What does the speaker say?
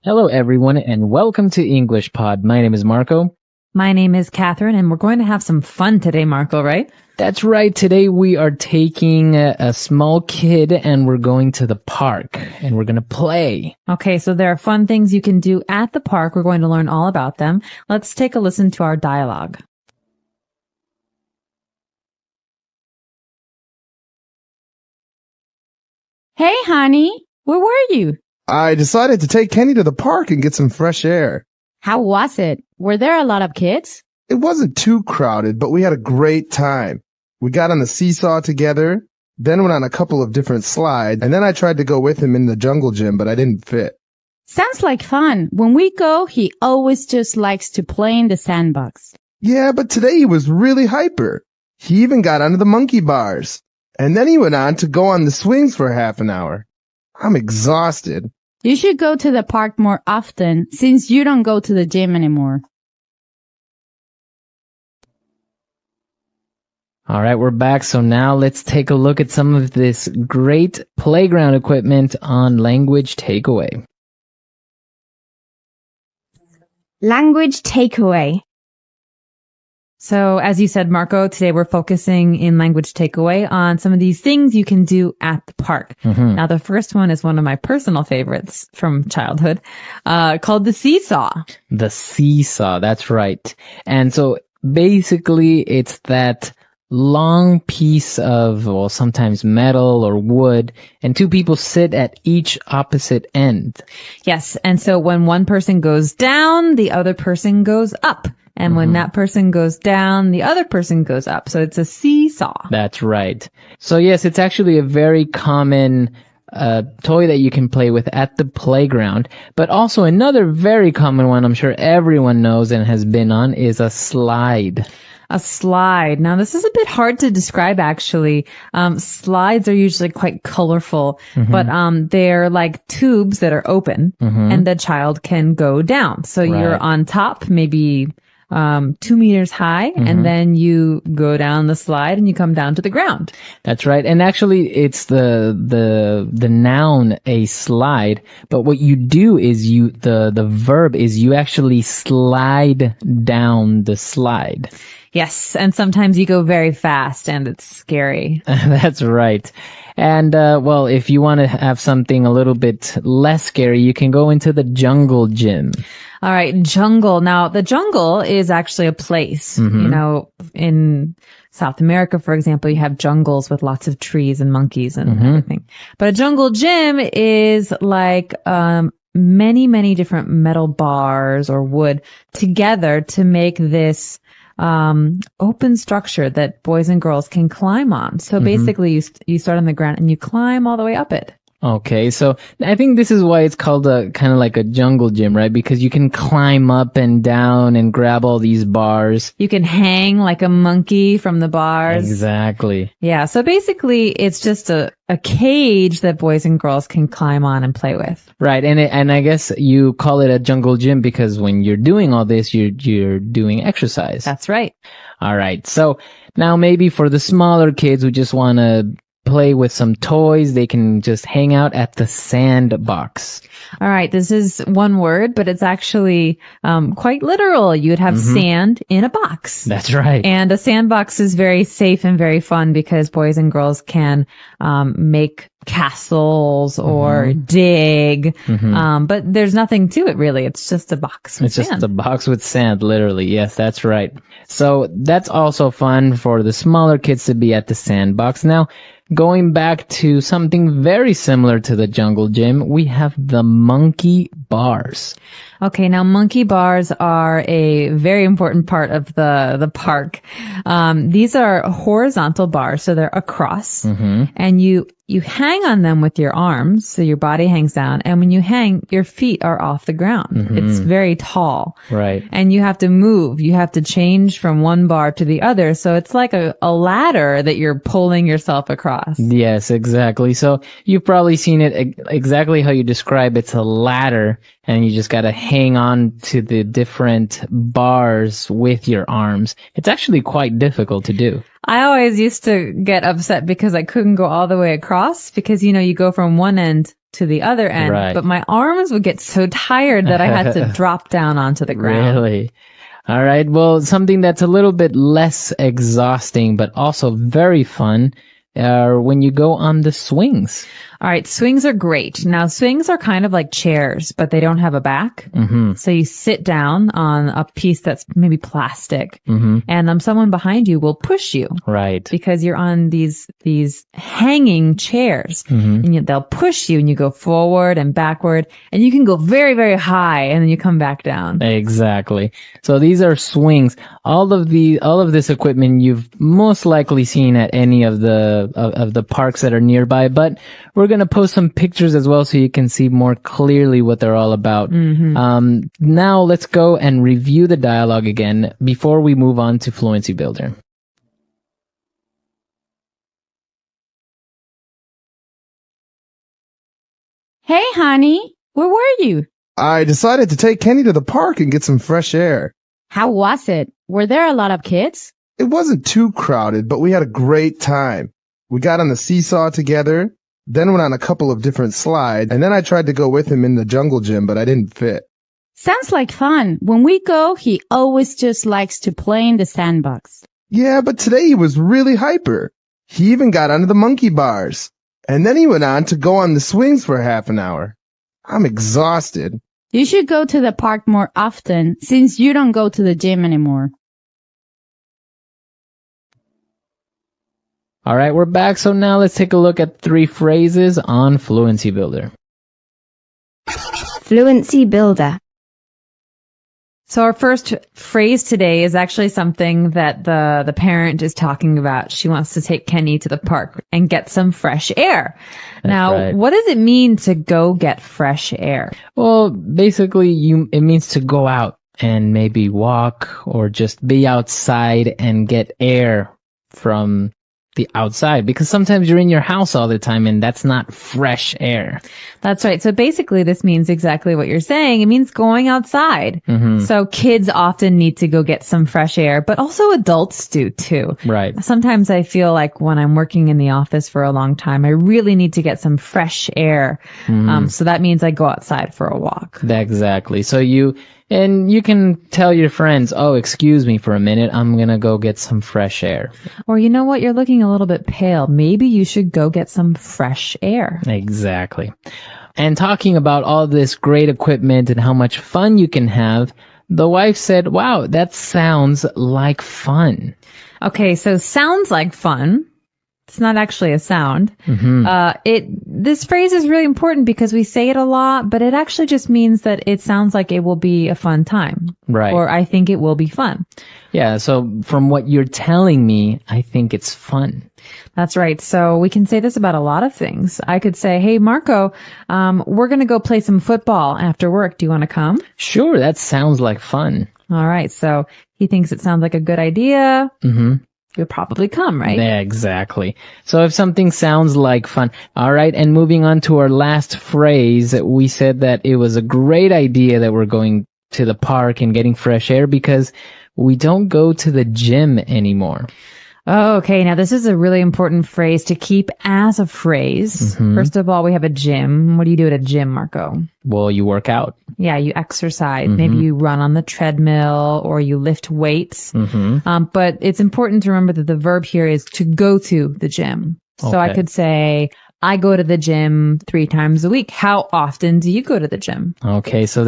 Hello, everyone, and welcome to English Pod. My name is Marco. My name is Catherine, and we're going to have some fun today, Marco, right? That's right. Today we are taking a small kid and we're going to the park and we're going to play. Okay, so there are fun things you can do at the park. We're going to learn all about them. Let's take a listen to our dialogue. Hey, honey, where were you? I decided to take Kenny to the park and get some fresh air. How was it? Were there a lot of kids? It wasn't too crowded, but we had a great time. We got on the seesaw together, then went on a couple of different slides, and then I tried to go with him in the jungle gym, but I didn't fit. Sounds like fun. When we go, he always just likes to play in the sandbox. Yeah, but today he was really hyper. He even got onto the monkey bars. And then he went on to go on the swings for half an hour. I'm exhausted. You should go to the park more often since you don't go to the gym anymore. All right, we're back. So now let's take a look at some of this great playground equipment on Language Takeaway. Language takeaway. So as you said, Marco, today we're focusing in Language Takeaway on some of these things you can do at the park. Mm-hmm. Now, the first one is one of my personal favorites from childhood, called the seesaw. The seesaw, that's right. And so basically it's that long piece of, well, sometimes metal or wood, and two people sit at each opposite end. Yes, and so when one person goes down, the other person goes up. And when that person goes down, the other person goes up. So it's a seesaw. That's right. So yes, it's actually a very common toy that you can play with at the playground. But also another very common one I'm sure everyone knows and has been on is a slide. A slide. Now, this is a bit hard to describe, actually. Slides are usually quite colorful, but they're like tubes that are open, and the child can go down. So you're on top, maybe 2 meters high, and then you go down the slide and you come down to the ground. That's right. And actually it's the noun, a slide, but what you do is the verb is you actually slide down the slide. Yes, and sometimes you go very fast and it's scary. That's right. And, well, if you want to have something a little bit less scary, you can go into the jungle gym. All right, jungle. Now, the jungle is actually a place. You know, in South America, for example, you have jungles with lots of trees and monkeys and everything. But a jungle gym is like many, many different metal bars or wood together to make this open structure that boys and girls can climb on. So basically you start on the ground and you climb all the way up it. Okay, so I think this is why it's called a kind of like a jungle gym, right? Because you can climb up and down and grab all these bars. You can hang like a monkey from the bars. Exactly. Yeah, so basically it's just a cage that boys and girls can climb on and play with. Right, and I guess you call it a jungle gym because when you're doing all this, you're doing exercise. That's right. All right, so now maybe for the smaller kids who just want to play with some toys, they can just hang out at the sandbox. All right, this is one word, but it's actually quite literal. You'd have sand in a box. That's right. And a sandbox is very safe and very fun because boys and girls can make castles or dig, but there's nothing to it really. It's just a box with sand. It's just a box with sand, literally. Yes, that's right. So that's also fun for the smaller kids to be at the sandbox. Now, going back to something very similar to the jungle gym, we have the monkey bars. Okay, now monkey bars are a very important part of the park. These are horizontal bars, so they're across, and you hang on them with your arms, so your body hangs down, and when you hang, your feet are off the ground. It's very tall. Right. And you have to move. You have to change from one bar to the other, so it's like a ladder that you're pulling yourself across. Yes, exactly. So you've probably seen it exactly how you describe. It's a ladder, and you just got to hang on to the different bars with your arms. It's actually quite difficult to do. I always used to get upset because I couldn't go all the way across because, you go from one end to the other end, Right. but my arms would get so tired that I had to drop down onto the ground. Really? All right. Well, something that's a little bit less exhausting, but also very fun, when you go on the swings. All right, swings are great. Now, swings are kind of like chairs, but they don't have a back. Mm-hmm. So you sit down on a piece that's maybe plastic, Mm-hmm. and someone behind you will push you Right. because you're on these hanging chairs, Mm-hmm. and they'll push you, and you go forward and backward, and you can go very, very high, and then you come back down. Exactly. So these are swings. All of this equipment you've most likely seen at any of the parks that are nearby, but we're going to post some pictures as well so you can see more clearly what they're all about. Mm-hmm. Now let's go and review the dialogue again before we move on to Fluency Builder. Hey, honey, where were you? I decided to take Kenny to the park and get some fresh air. How was it? Were there a lot of kids? It wasn't too crowded, but we had a great time. We got on the seesaw together, then went on a couple of different slides, and then I tried to go with him in the jungle gym, but I didn't fit. Sounds like fun. When we go, he always just likes to play in the sandbox. Yeah, but today he was really hyper. He even got onto the monkey bars. And then he went on to go on the swings for half an hour. I'm exhausted. You should go to the park more often since you don't go to the gym anymore. All right, we're back. So now let's take a look at 3 phrases on Fluency Builder. Fluency Builder. So our first phrase today is actually something that the parent is talking about. She wants to take Kenny to the park and get some fresh air. Now, right. what does it mean to go get fresh air? Well, basically, it means to go out and maybe walk or just be outside and get air from the outside, because sometimes you're in your house all the time and that's not fresh air. That's right. So basically this means exactly what you're saying. It means going outside. Mm-hmm. So kids often need to go get some fresh air, but also adults do too. Right. Sometimes I feel like when I'm working in the office for a long time, I really need to get some fresh air. Mm-hmm. So that means I go outside for a walk. Exactly. So you can tell your friends, oh, excuse me for a minute, I'm going to go get some fresh air. Or you know what? You're looking a little bit pale. Maybe you should go get some fresh air. Exactly. And talking about all this great equipment and how much fun you can have, the wife said, wow, that sounds like fun. Okay, so sounds like fun. It's not actually a sound. Mm-hmm. This phrase is really important because we say it a lot, but it actually just means that it sounds like it will be a fun time. Right. Or I think it will be fun. Yeah, so from what you're telling me, I think it's fun. That's right. So we can say this about a lot of things. I could say, hey, Marco, we're going to go play some football after work. Do you want to come? Sure, that sounds like fun. All right. So he thinks it sounds like a good idea. Mm-hmm. You'll probably come, right? Yeah, exactly. So if something sounds like fun. All right, and moving on to our last phrase, we said that it was a great idea that we're going to the park and getting fresh air because we don't go to the gym anymore. Oh, okay. Now, this is a really important phrase to keep as a phrase. Mm-hmm. First of all, we have a gym. What do you do at a gym, Marco? Well, you work out. Yeah, you exercise. Mm-hmm. Maybe you run on the treadmill or you lift weights. Mm-hmm. But it's important to remember that the verb here is to go to the gym. So I Okay. could say, I go to the gym 3 times a week. How often do you go to the gym? Okay, so